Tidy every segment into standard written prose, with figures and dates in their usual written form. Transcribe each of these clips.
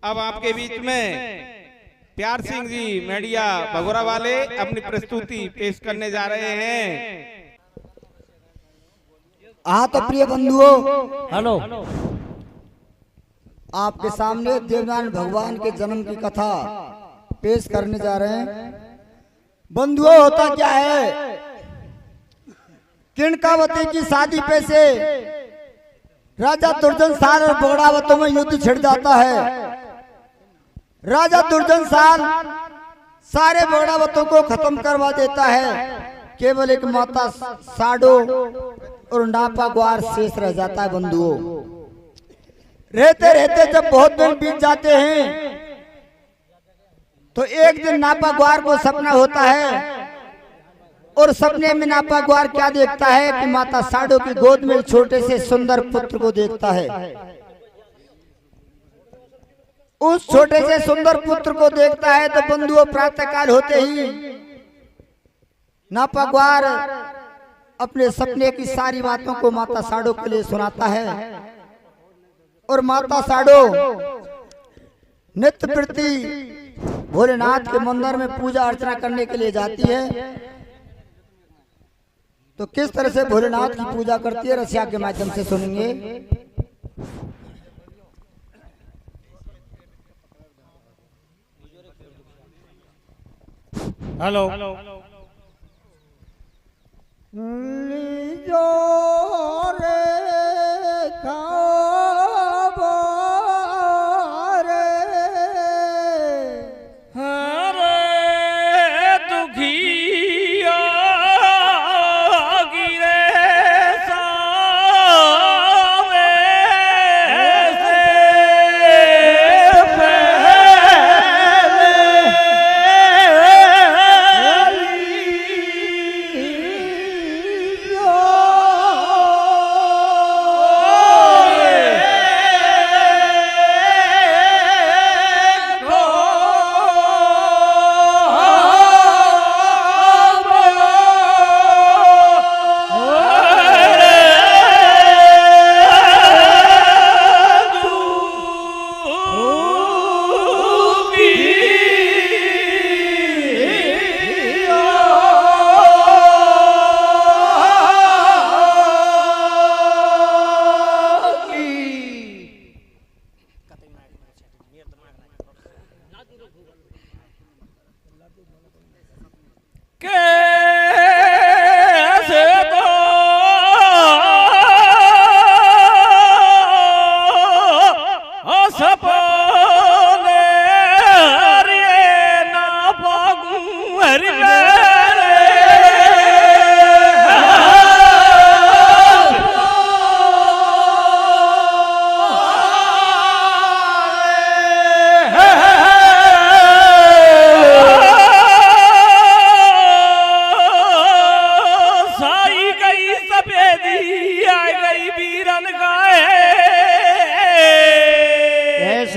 अब आपके बीच में प्यार सिंह जी मीडिया भगोरा वाले अपनी प्रस्तुति पेश करने जा रहे हैं। हाँ तो प्रिय बंधुओं, हेलो, आपके सामने देवनारायण भगवान के जन्म की कथा पेश करने जा रहे हैं। बंधुओं, होता क्या है, किणकावती की शादी पे से राजा दुर्जन साल और बगड़ावतों में युद्ध छिड़ जाता है। राजा दुर्जन साल सारे बगड़ावतों को खत्म करवा देता है, केवल एक माता साडो और नापा ग्वार शेष रह जाता है। बंधुओं, रहते रहते जब बहुत दिन बीत जाते हैं तो एक दिन नापा ग्वार को सपना होता है और सपने में नापा ग्वार क्या देखता है कि माता साडो की गोद में एक छोटे से सुंदर पुत्र को देखता है। उस छोटे से सुंदर पुत्र को देखता है तो बंधुओं, प्रातः काल होते ही नापा ग्वार अपने सपने की सारी बातों को माता साडो के लिए सुनाता है और माता साडो नित्य प्रति भोलेनाथ के मंदिर में पूजा अर्चना करने के लिए जाती है। तो किस तरह से भोलेनाथ की पूजा करती है, रसिया के माध्यम से सुनेंगे। हेलो,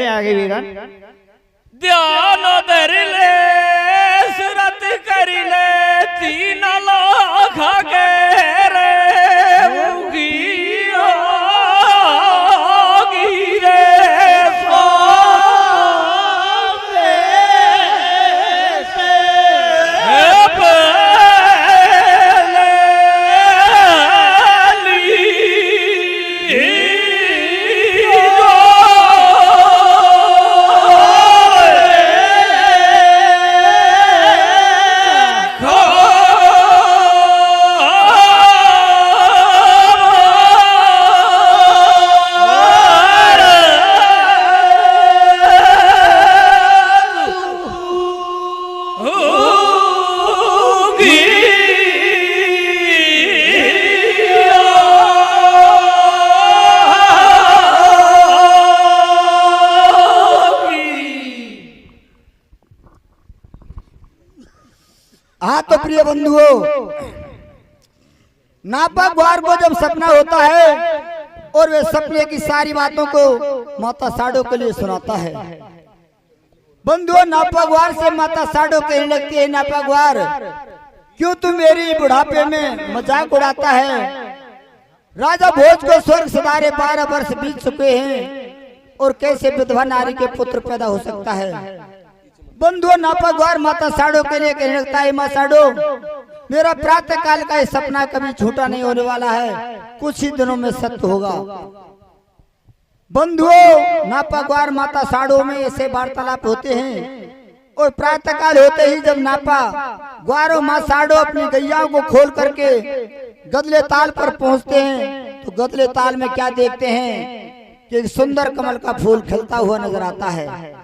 आगे वीरन ध्यान धर ले, सुरत कर ले, 3 लाख के रे मुगिया गिरे सामने से हाँ तो प्रिय बंधुओं, नापा ग्वार को जब सपना होता है और वे सपने की सारी बातों को माता साडो के लिए सुनाता है। बंधुओं, नापा ग्वार से माता साडो कहने लगती है, नापा ग्वार क्यों तू मेरी बुढ़ापे में मजाक उड़ाता है। राजा भोज को स्वर्ग सदारे 12 वर्ष बीत चुके हैं, और कैसे विधवा नारी के पुत्र पैदा हो सकता है। बंधुओं, नापा ग्वार माता साड़ो के लिए कहने लगता है, माँ साड़ो, मेरा प्रातः काल का सपना कभी झूठा नहीं होने वाला है, कुछ ही दिनों में सत्य होगा। बंधुओं, नापा ग्वार माता साड़ो में ऐसे वार्तालाप होते हैं और प्रातः काल होते ही जब नापा ग्वारो माँ साड़ो अपनी गैयाओं को खोल करके गदले ताल पर पहुंचते हैं तो गदले ताल में क्या देखते हैं कि एक सुंदर कमल का फूल खिलता हुआ नजर आता है।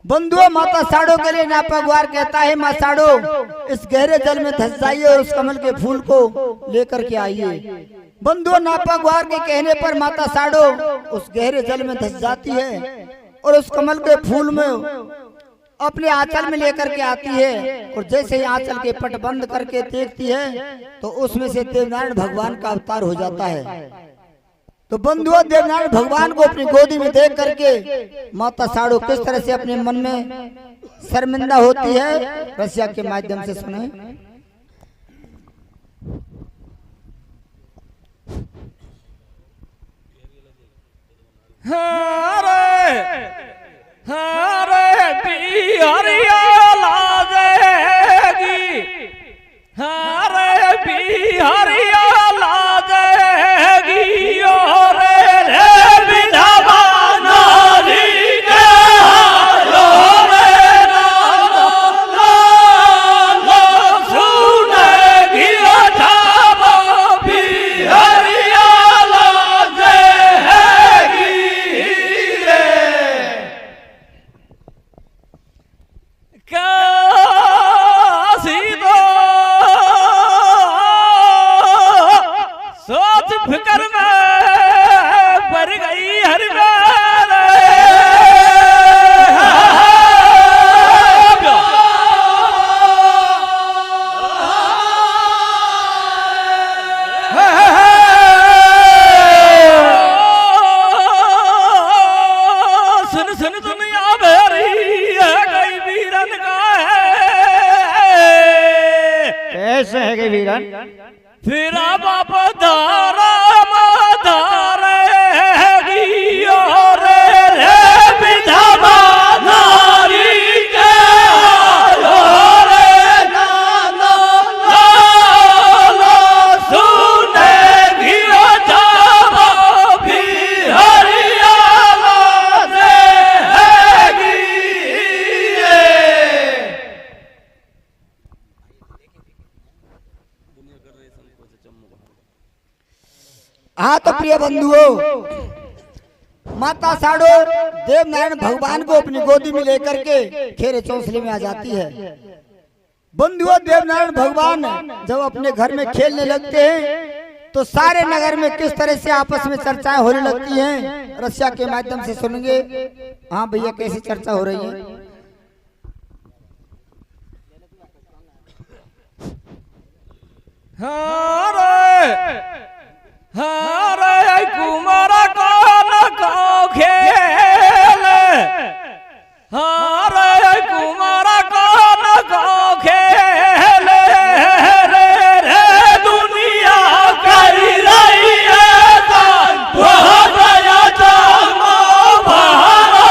बंधुओं, माता साड़ो के लिए नापा ग्वार कहता है, माँ साड़ो, इस गहरे जल में धंस जाइए और उस कमल के फूल को लेकर के आइए। बंधुओं, नापा ग्वार के कहने पर माता साड़ो उस गहरे जल में धंस जाती है और उस कमल के फूल में अपने आंचल में लेकर के आती है और जैसे ही आंचल के पट बंद करके देखती है तो उसमें से देवनारायण भगवान का अवतार हो जाता है। तो बंधुओं, देवनारायण भगवान को अपनी गोदी में देख करके माता साड़ो किस तरह से अपने मन में शर्मिंदा होती है, रसिया के माध्यम से सुने। हरे बिहारिया लाजेगी, हरे बिहारिया लाजेगी, और रे विधवा नारी के रे नाम सुनेगी, अठावा बिहारिया लाजेगी रे। काशी दो सोच फिकर में पड़ गई हर सुन सुन दुनिया भरी है गई वीरन का है। कैसे है कि वीरन? फिर बाप धारा धारेगी, और रे विधवा नारी के रे नाम सुनेगी, अठावा बिहारिया लाजेगी रे। हाँ तो प्रिय बंधुओं, माता साड़ो देवनारायण भगवान को अपनी गोदी में लेकर के खेरे चौंसले में आ जाती है। बंधुओं, देवनारायण भगवान जब अपने घर में खेलने लगते हैं तो सारे नगर में किस तरह से आपस में चर्चाएं होने लगती हैं, रसिया के माध्यम से सुनेंगे। हाँ भैया, कैसी चर्चा हो रही है? हरे कुमारा कौन को खेल, हरे कुमारा कौन को खेल, रे रे दुनिया कर रही है बहुत गया जामो बहारो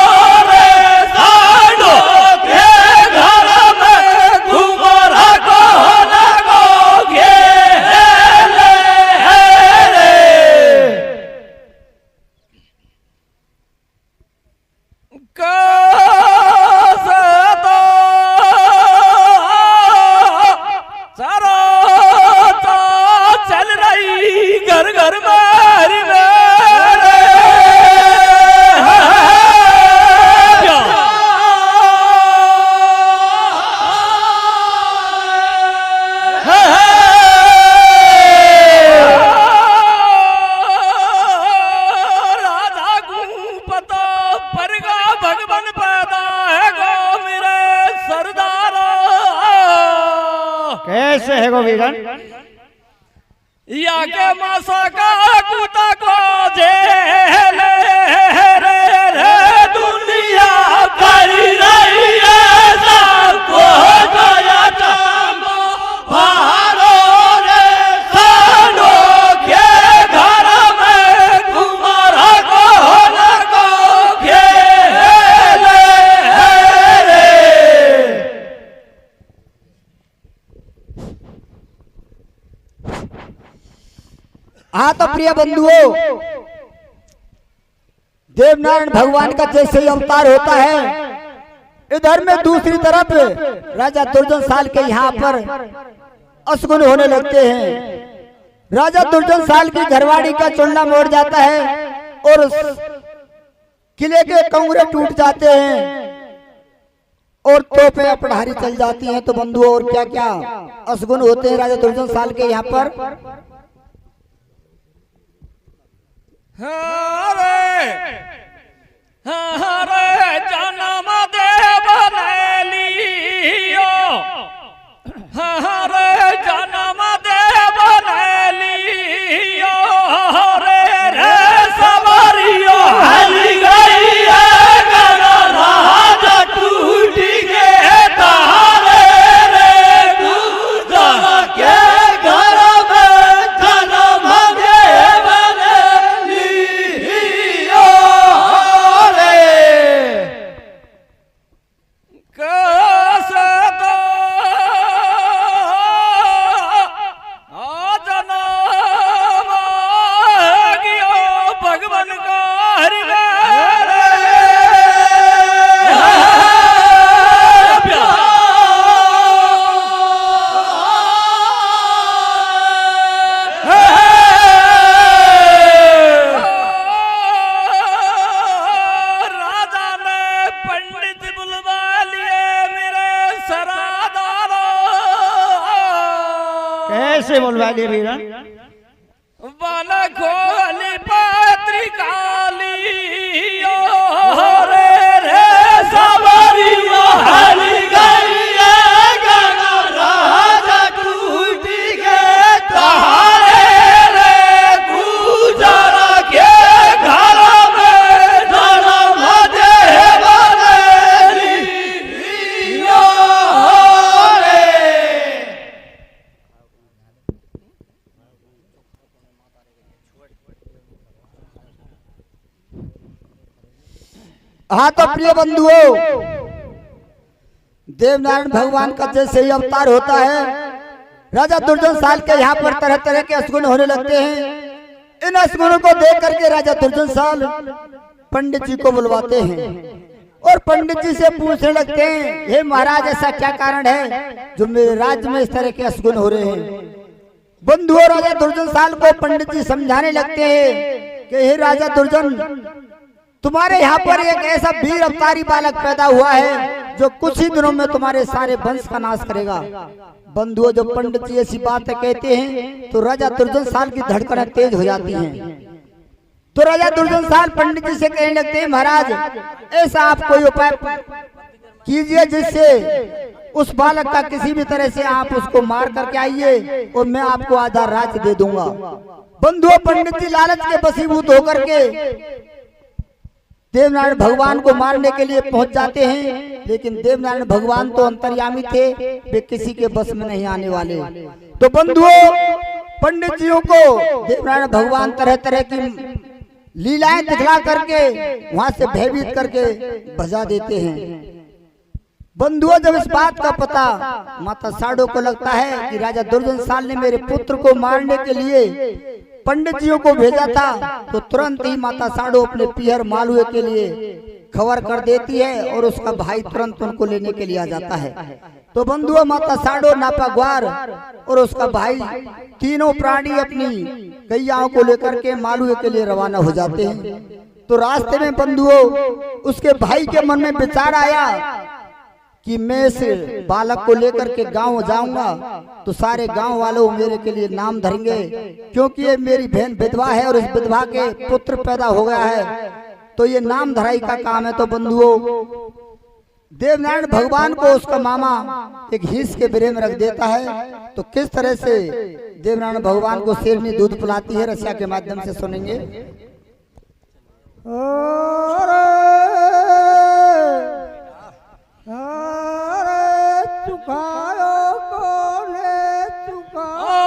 रे साड़ो के घर में कुमारा कौन को खेल। चल रही घर घर मारी राजा को पता परगा भगवान पैदा है गो मेरे सरदार। कैसे है गो वीरन? या के मासा का कुता को जेल रे रे दुनिया कर रही है सबको गया जामो बहारो रे सानो के घर में कुमारा को न को के हाँ तो प्रिय बंधुओं, देवनारायण भगवान का जैसे ही अवतार होता है, इधर में दूसरी तरफ राजा दुर्जन साल के यहाँ पर अशगुन होने लगते हैं। राजा दुर्जन साल की घरवाड़ी का चुन्ना मोड़ जाता है और किले के कंगरे टूट जाते हैं और तोपें अपढ़ारी चल जाती हैं। तो बंधुओं और क्या क्या अशगुन होते हैं राजा दुर्जन साल के यहाँ पर। हरे जन्म देव ने लियो, हरे जन्म देव ने लियो, हरे रे सबरियो हली गई है घर राज टूट गए तारे रे गुजर के घर में जन्म देव ने लियो रे कैसे तो जन्म गयो भगवान का हरि राजा ने पंडित बुलवा लिए मेरे सरादारो, कैसे बोलवा लिए वीरन? वन खोली पत्रिका लियो, रे रे सबरियो हली गई है गंगा राजा टूट गए तारे रे गुजर के घर में जन्म देव ने लियो रे। हाँ तो प्रिय बंधुओं, देवनारायण भगवान का जैसे ही अवतार होता है, राजा दुर्जन साल के यहाँ पर तरह तरह के अशगुन होने लगते हैं। इन अशगुनों को देख करके राजा दुर्जन साल पंडित जी को बुलवाते हैं और पंडित जी से पूछने लगते हैं, हे महाराज ऐसा क्या कारण है जो मेरे राज्य में इस तरह के अशगुन हो रहे हैं। बंधुओं, राजा दुर्जन साल को पंडित जी समझाने लगते हैं कि हे राजा दुर्जन, तुम्हारे यहाँ पर एक ऐसा वीर अवतारी बालक पैदा हुआ है जो कुछ ही दिनों में तुम्हारे सारे वंश का नाश करेगा। बंधुओं, जब पंडित जी ऐसी बात कहते हैं तो राजा दुर्जन साल की धड़कनें तेज हो जाती हैं। तो राजा दुर्जन साल पंडित जी से कहने लगते हैं, महाराज ऐसा आप कोई उपाय कीजिए जिससे उस बालक का किसी भी तरह से आप उसको मार करके आइए और मैं आपको आधा राज्य दे दूंगा। बंधुओं, पंडित जी लालच के वशीभूत होकर के देवनारायण भगवान को मारने के लिए पहुंच जाते हैं, लेकिन देवनारायण भगवान तो अंतर्यामी थे, वे किसी के बस में नहीं आने वाले। तो बंधुओं, पंडित जियों को देवनारायण भगवान तरह तरह की लीलाएं दिखला करके वहां से भयभीत करके भजा देते हैं। बंधुओं, जब इस बात का पता माता साडो को लगता है कि राजा दुर्जन साल ने मेरे पुत्र को मारने के लिए पंडित जियों को भेजा था, तो तुरंत ही माता साडो अपने पियर मालुए के लिए खबर कर देती है और उसका भाई तुरंत उनको लेने के लिए आ जाता है। तो बंधुओं, माता साडो, नापा ग्वार और उसका भाई तीनों प्राणी अपनी गैयाओं को लेकर के मालुए के लिए रवाना हो जाते हैं। तो रास्ते में बंधुओं, उसके भाई के मन में विचार आया कि मैं इस बालक को लेकर के गांव जाऊंगा तो सारे गांव वालों मेरे के लिए नाम धरेंगे, क्योंकि ये मेरी बहन विधवा है और इस विधवा के पुत्र पैदा हो गया है, तो ये नाम धराई का काम है। तो बंधुओं, देवनारायण भगवान को उसका मामा एक हिंस के बिरे में रख देता है। तो किस तरह से देवनारायण भगवान को शेरनी दूध पिलाती है, रसिया के माध्यम से सुनेंगे। चुकायो कोने चुकायो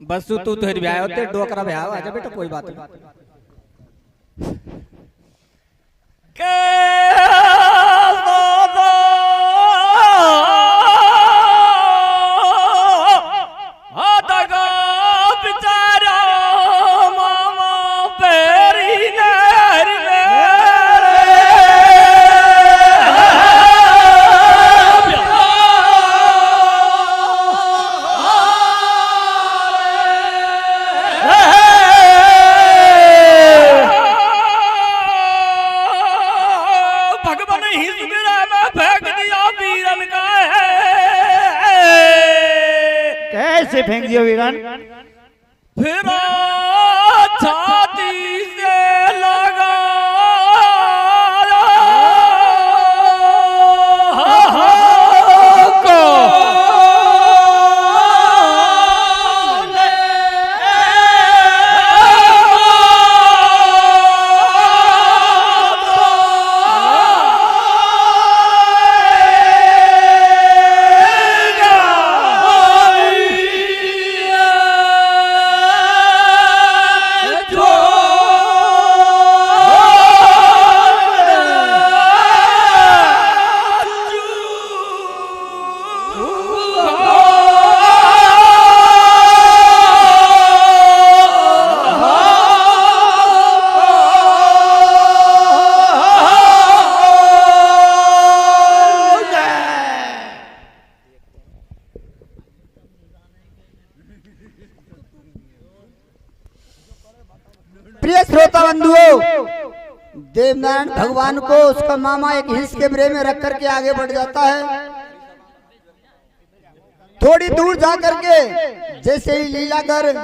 बस तू तो ब्याह होते डोकरा ब्याह आजा बेटा कोई बात नहीं के कैसे फेंक दिया वीरन? फिर छाती से लगा प्रिय श्रोता बंधुओं, देवनारायण भगवान को उसका मामा एक हिंस के ब्रे में रख करके आगे बढ़ जाता है। थोड़ी दूर जा करके जैसे ही लीलागर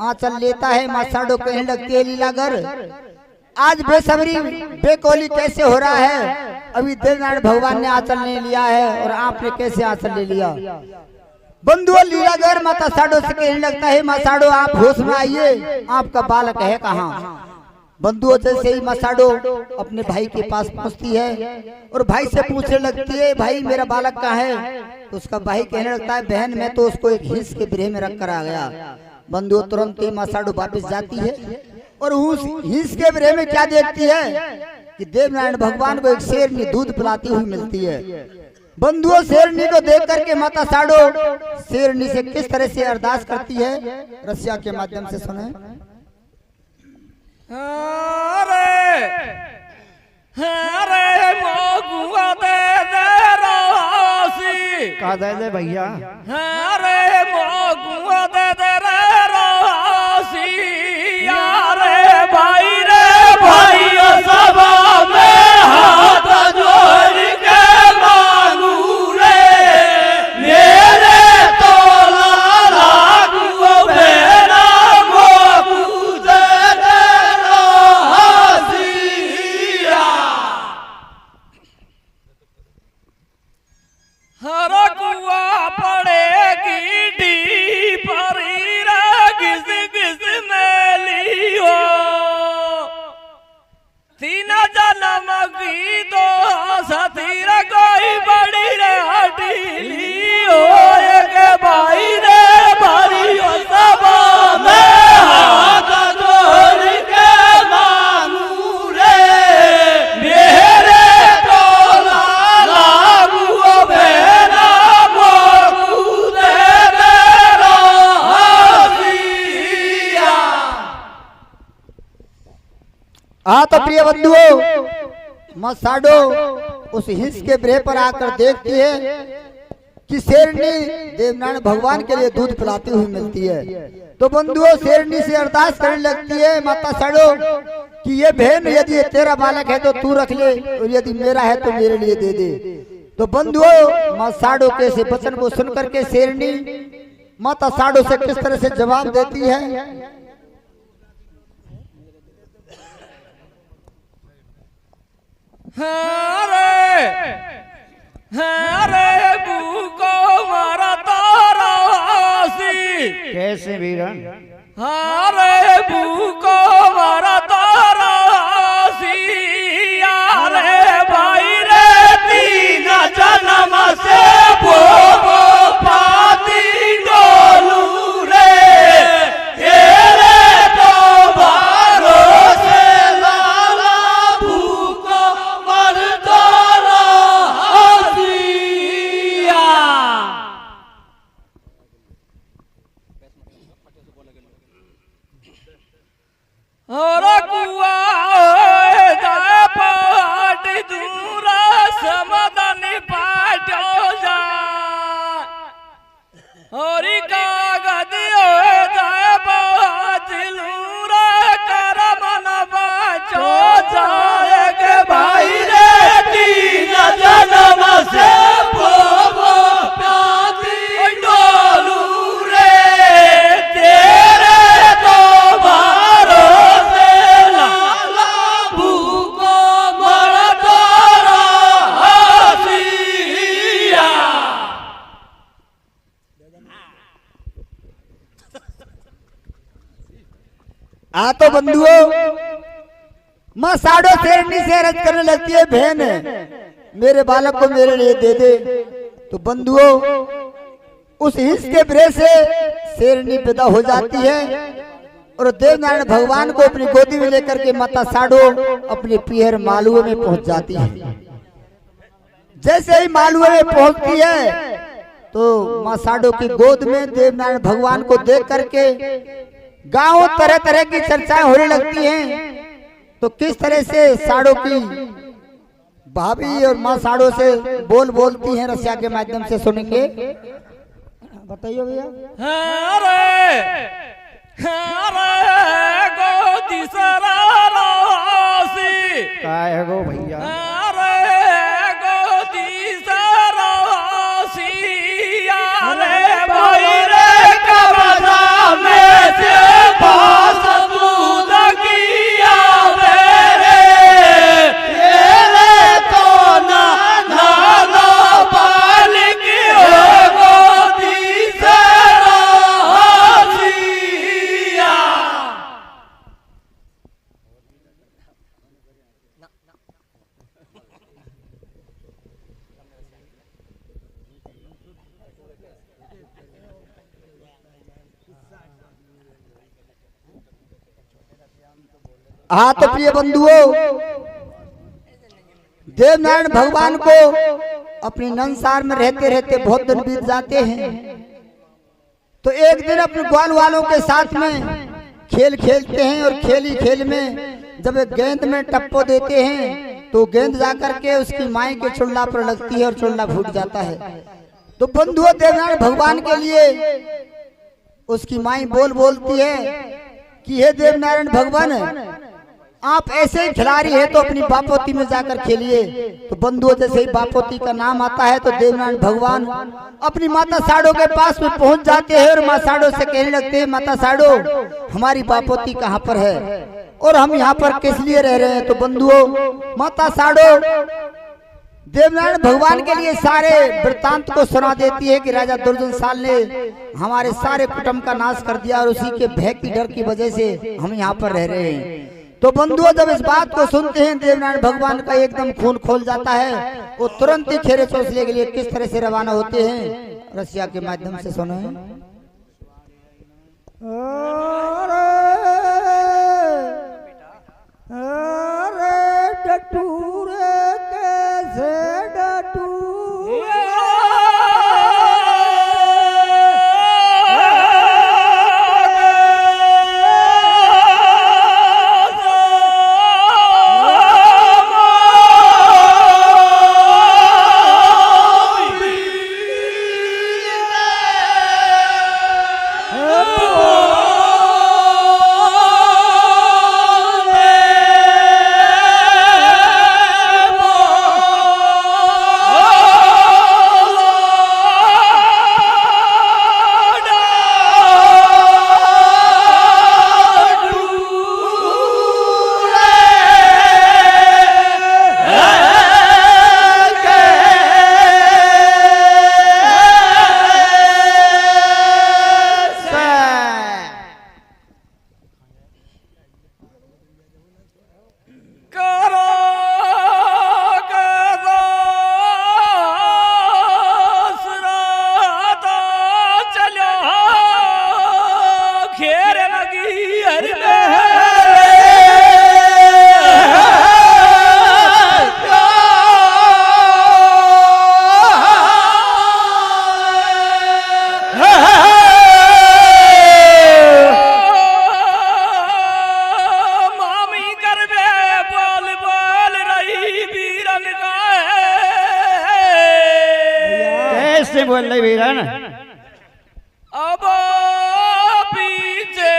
आंचल लेता है, मासाडो कहने लगती है लीलागर आज बेसब्री बेकौली कैसे हो रहा है? अभी देवनारायण भगवान ने आंचल ले लिया है और आपने कैसे आंचल ले लिया? बंधुओं लीलागर माता साडो से कहने लगता है मासाडो आप होश में आइए, आपका बालक है कहाँ? बंधुओं जैसे ही मासाडो अपने भाई के पास पहुंचती है और भाई से पूछने लगती है भाई मेरा बालक कहाँ है? तो उसका भाई कहने लगता है बहन मैं तो उसको एक हिंस के ब्रे में रख कर आ गया। बंधुओं तुरंत ही मासाडो वापस जाती है और उस हिंस के ब्रे में क्या देखती है कि देवनारायण भगवान को एक शेरनी दूध पिलाती हुई मिलती है। बंधुओं शेरनी को देख करके माता साडो शेरनी से किस तरह से अरदास करती है रसिया के माध्यम से सुने। अरे मोगुआ दे रासी कहा दे भैया? अरे मोगुआ दे रासी यारे भाई रे भाई सभा में हाथ जोड़ के मांगू रे मेरे तो लागू मेरा मोगू दे हर कुआ पड़ेगी डी परी रा किस किस मेली हो तीन जन्म की दो सतीर कोई बड़ी रे हटीली हो एक भाई रे भाई सब में हाथ जोड़ के मांगू रे मेरे टोला लागू मेरा मोगू दे रासिया। हाँ तो प्रिय बंधुओं मासाडो उस हिंस के ब्रे पर आकर देखती है कि शेरनी देवनारायण भगवान के लिए दूध पिलाती हुई मिलती है। तो बंधुओं शेरनी से अरदास करने लगती है माता साडो कि ये बहन यदि तेरा बालक है तो तू रख ले और यदि मेरा है तो मेरे लिए दे दे। तो बंधुओं माता साडो के से वचन को सुन करके शेरनी माता साडो से किस तरह से जवाब देती है। हरे भूको मारा तारासी कैसे वीरन? हरे भूको मारा तारासी यारे भाई रे तीन जन्म से भोगो पाती डोलू रे और कुआ जाए पाट दूरा समदनी पाटो जा और कागज जाए पाट लूरा कर मन बाचो जाए के भाई रे तीन जन्म से बोबो प्यासी डोलू रे तेरे तो भरोसे लाला भूको मर तोरा हसिया। हाँ तो बंधुओं, माँ साड़ो शेरनी से रज करने लगती है, बहन मेरे बालक को मेरे लिए दे दे। तो बंधुओं, उस हिंस के ब्रे से शेरनी पैदा हो जाती है और देवनारायण भगवान को अपनी गोदी में लेकर के माता साड़ो अपने पियर मालुए में पहुंच जाती है। जैसे ही मालुए में पहुंचती है तो माँ साड़ो की गोद में देवनारायण भगवान को देख करके गांव तरह तरह की चर्चाएं होने लगती हैं। तो किस तरह से साड़ो की भाभी और माँ साड़ो से बोलती हैं, रसिया के माध्यम से सुनेंगे। बताइए भैया। अरे गोदी सरासी काय है गो भैया? अरे गोदी सरासी अरे भाई रे कबजा में से पास दूध किया मेरे तेरे तो ना ना पाल की गोदी सरासी। हाँ तो प्रिय बंधुओं, देवनारायण भगवान को अपनी नंसार में रहते रहते बहुत दिन बीत जाते हैं। तो एक दिन अपने ग्वाल वालों के साथ में खेल खेलते हैं और खेली खेल में जब एक गेंद में टप्पो देते हैं तो गेंद जाकर के उसकी माई के चुल्ला पर लगती है और चुल्ला फूट जाता है। तो बंधुओं, देवनारायण भगवान के लिए उसकी माई बोलती है कि हे देवनारायण भगवान, आप ऐसे ही खिलाड़ी है तो अपनी बापोती में जाकर खेलिए। तो बंधुओं, जैसे ही बापोती का नाम आता है तो देवनारायण भगवान अपनी माता साड़ो के पास में पहुंच जाते हैं और माँ साड़ो से कहने लगते हैं, माता साड़ो, हमारी बापोती कहाँ पर है और हम यहाँ पर किस लिए रह रहे हैं। तो बंधुओं, माता साड़ो देवनारायण भगवान के लिए सारे वृत्तांत को सुना देती है कि राजा दुर्जनसाल ने हमारे सारे कुटुंब का नाश कर दिया और उसी के भय की डर की वजह से हम यहाँ पर रह रहे हैं। तो बंधुओं, जब इस बात को सुनते हैं देवनारायण भगवान का एकदम खून खोल जाता है। वो तुरंत ही खेरे चौसले के लिए किस तरह से रवाना होते हैं, रसिया के माध्यम से सुनो। अरे डटूरे कैसे वीरन। अब पीछे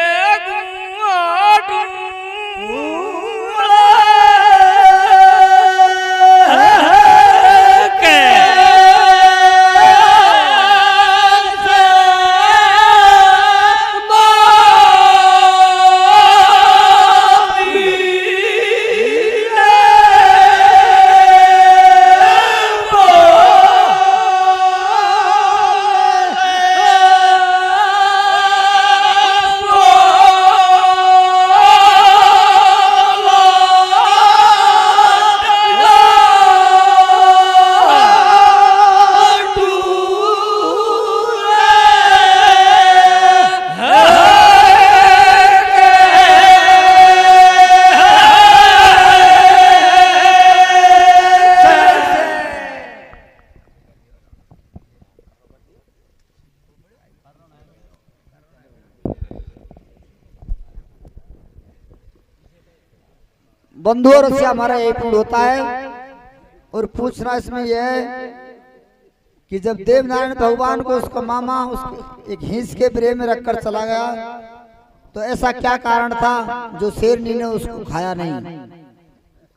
बंधुओं से हमारा यही पूर्ण होता है। और पूछना इसमें यह है कि जब देवनारायण भगवान को उसका मामा उसको एक हिंस के प्रेम में रखकर चला गया, तो ऐसा क्या कारण था जो शेरनी ने उसको खाया नहीं।